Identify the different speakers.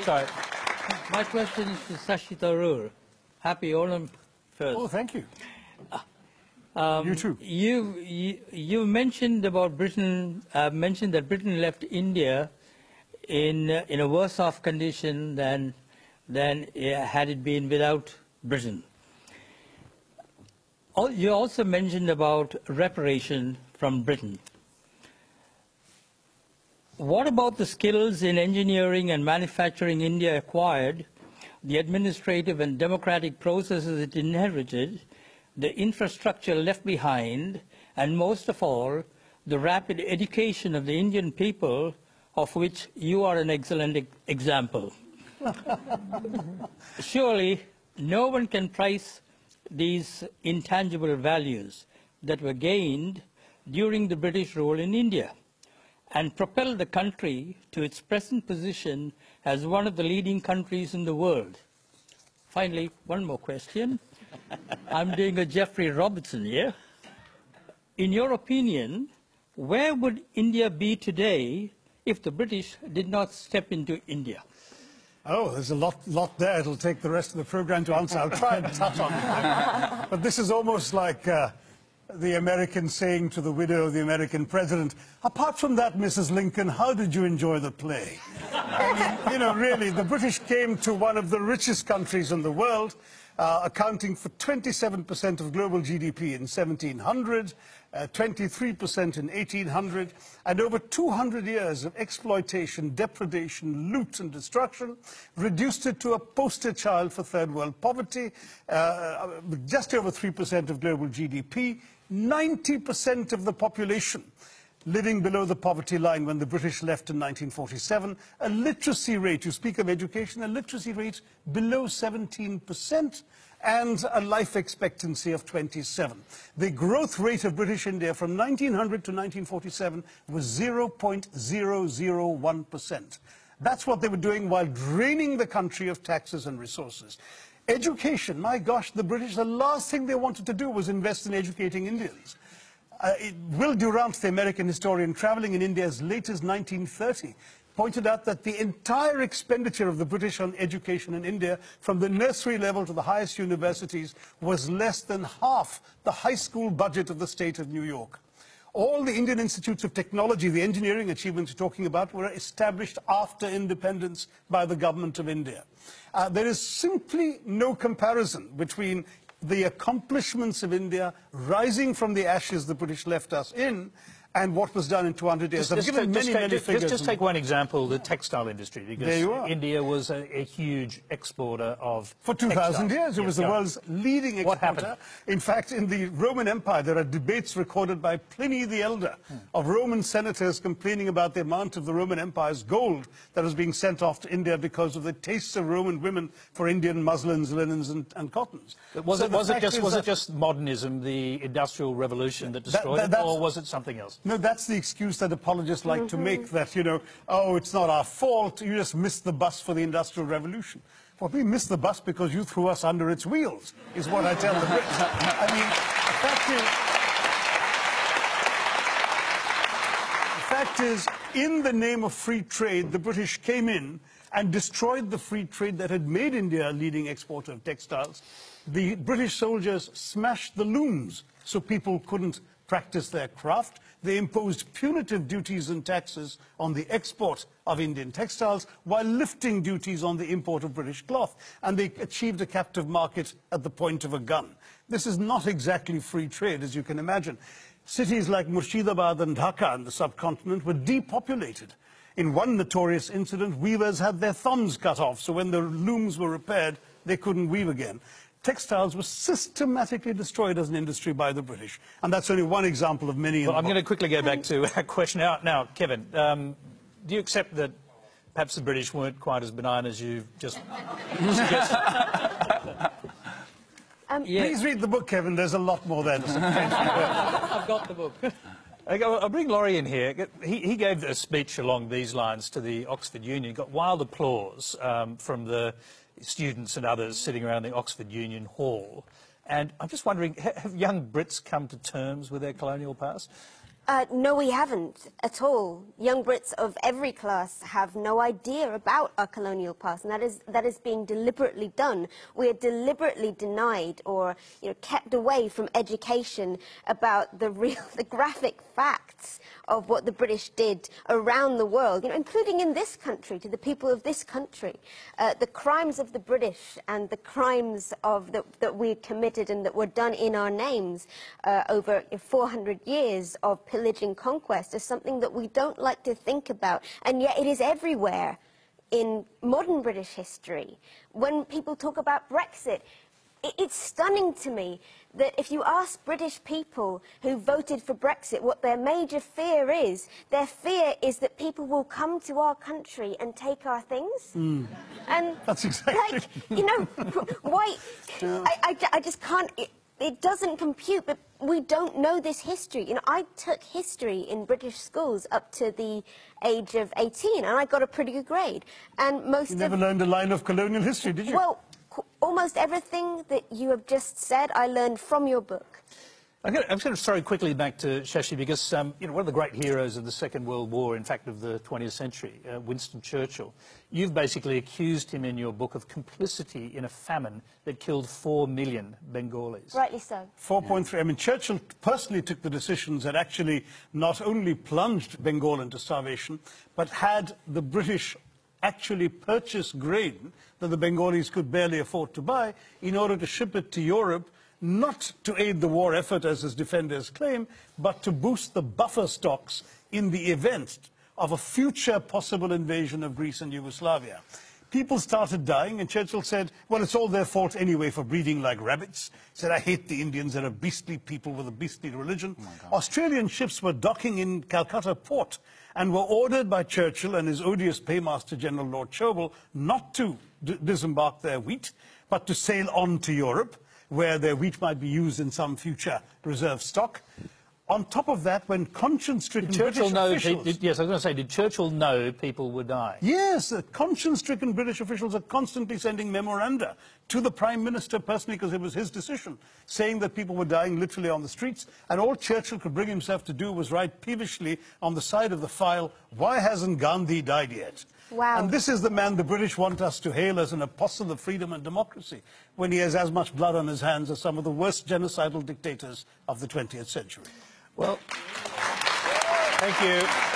Speaker 1: Sorry. My question is to Shashi Tharoor. Happy Onam first.
Speaker 2: Oh, thank you. You too.
Speaker 1: You mentioned about Britain. Mentioned that Britain left India in a worse off condition than had it been without Britain. You also mentioned about reparation from Britain. What about the skills in engineering and manufacturing India acquired, the administrative and democratic processes it inherited, the infrastructure left behind, and most of all, the rapid education of the Indian people, of which you are an excellent example? Surely, no one can price these intangible values that were gained during the British rule in India and propelled the country to its present position as one of the leading countries in the world. Finally, one more question. I'm doing a Jeffrey Robertson here. In your opinion, where would India be today if the British did not step into India?
Speaker 2: Oh, there's a lot there. It'll take the rest of the program to answer. I'll try and touch on it. But this is almost like the American saying to the widow of the American president, apart from that, Mrs. Lincoln, how did you enjoy the play? I mean, you know, really, the British came to one of the richest countries in the world, accounting for 27% of global GDP in 1700, 23% in 1800, and over 200 years of exploitation, depredation, loot and destruction, reduced it to a poster child for third world poverty, just over 3% of global GDP, 90% of the population living below the poverty line when the British left in 1947, a literacy rate, you speak of education, a literacy rate below 17%, and a life expectancy of 27. The growth rate of British India from 1900 to 1947 was 0.001%. That's what they were doing while draining the country of taxes and resources. Education, my gosh, the British, the last thing they wanted to do was invest in educating Indians. Will Durant, the American historian traveling in India as late as 1930, pointed out that the entire expenditure of the British on education in India, from the nursery level to the highest universities, was less than half the high school budget of the state of New York. All the Indian institutes of technology, the engineering achievements you're talking about, were established after independence by the government of India. There is simply no comparison between the accomplishments of India rising from the ashes the British left us in and what was done in 200 years. I've given many figures.
Speaker 3: Just take one example, the textile industry, because India was a huge exporter of
Speaker 2: For 2,000 years, it was the world's leading exporter.
Speaker 3: What happened?
Speaker 2: In fact, in the Roman Empire, there are debates recorded by Pliny the Elder of Roman senators complaining about the amount of the Roman Empire's gold that was being sent off to India because of the tastes of Roman women for Indian muslins, linens, and cottons.
Speaker 3: But was it just modernism, the Industrial Revolution, that destroyed it, or was it something else?
Speaker 2: No, that's the excuse that apologists like to make, that, you know, oh, it's not our fault, you just missed the bus for the Industrial Revolution. Well, we missed the bus because you threw us under its wheels, is what I tell the Brits. I mean, the fact is, in the name of free trade, the British came in and destroyed the free trade that had made India a leading exporter of textiles. The British soldiers smashed the looms so people couldn't practice their craft. They imposed punitive duties and taxes on the export of Indian textiles while lifting duties on the import of British cloth. And they achieved a captive market at the point of a gun. This is not exactly free trade, as you can imagine. Cities like Murshidabad and Dhaka in the subcontinent were depopulated. In one notorious incident, weavers had their thumbs cut off, so when the looms were repaired, they couldn't weave again. Textiles were systematically destroyed as an industry by the British. And that's only one example of many.
Speaker 3: Well, I'm going to quickly go back to our question. Now, Kevin, do you accept that perhaps the British weren't quite as benign as you've just suggested?
Speaker 2: Please read the book, Kevin. There's a lot more there.
Speaker 1: I've got the book.
Speaker 3: I'll bring Laurie in here. He gave a speech along these lines to the Oxford Union, got wild applause from the students and others sitting around the Oxford Union Hall. And I'm just wondering, have young Brits come to terms with their colonial past?
Speaker 4: No, we haven't at all. Young Brits of every class have no idea about our colonial past, and that is being deliberately done. We are deliberately denied or kept away from education about the graphic facts of what the British did around the world, including in this country, to the people of this country. The crimes of the British and the crimes that we committed and that were done in our names over 400 years of pillaging conquest is something that we don't like to think about, and yet it is everywhere in modern British history. When people talk about Brexit, it's stunning to me that if you ask British people who voted for Brexit what their major fear is, their fear is that people will come to our country and take our things. And
Speaker 2: that's exactly.
Speaker 4: Why? I just can't. It doesn't compute, but we don't know this history. I took history in British schools up to the age of 18, and I got a pretty good grade. And
Speaker 2: You never learned a line of colonial history, did you?
Speaker 4: Well, almost everything that you have just said, I learned from your book.
Speaker 3: I'm going to throw quickly back to Shashi because one of the great heroes of the Second World War, in fact of the 20th century, Winston Churchill, you've basically accused him in your book of complicity in a famine that killed 4 million Bengalis.
Speaker 4: Rightly so.
Speaker 2: 4.3. I mean, Churchill personally took the decisions that actually not only plunged Bengal into starvation, but had the British actually purchase grain that the Bengalis could barely afford to buy in order to ship it to Europe, not to aid the war effort, as his defenders claim, but to boost the buffer stocks in the event of a future possible invasion of Greece and Yugoslavia. People started dying, and Churchill said, well, it's all their fault anyway for breeding like rabbits. He said, I hate the Indians, they're a beastly people with a beastly religion. Australian ships were docking in Calcutta port and were ordered by Churchill and his odious paymaster, General Lord Chauvel, not to disembark their wheat, but to sail on to Europe, where their wheat might be used in some future reserve stock. On top of that, when conscience-stricken British officials...
Speaker 3: Yes, I was going to say, did Churchill know people would die?
Speaker 2: Yes, conscience-stricken British officials are constantly sending memoranda to the Prime Minister personally, because it was his decision, saying that people were dying literally on the streets, and all Churchill could bring himself to do was write peevishly on the side of the file, why hasn't Gandhi died yet?
Speaker 4: Wow.
Speaker 2: And this is the man the British want us to hail as an apostle of freedom and democracy, when he has as much blood on his hands as some of the worst genocidal dictators of the 20th century.
Speaker 3: Well, thank you.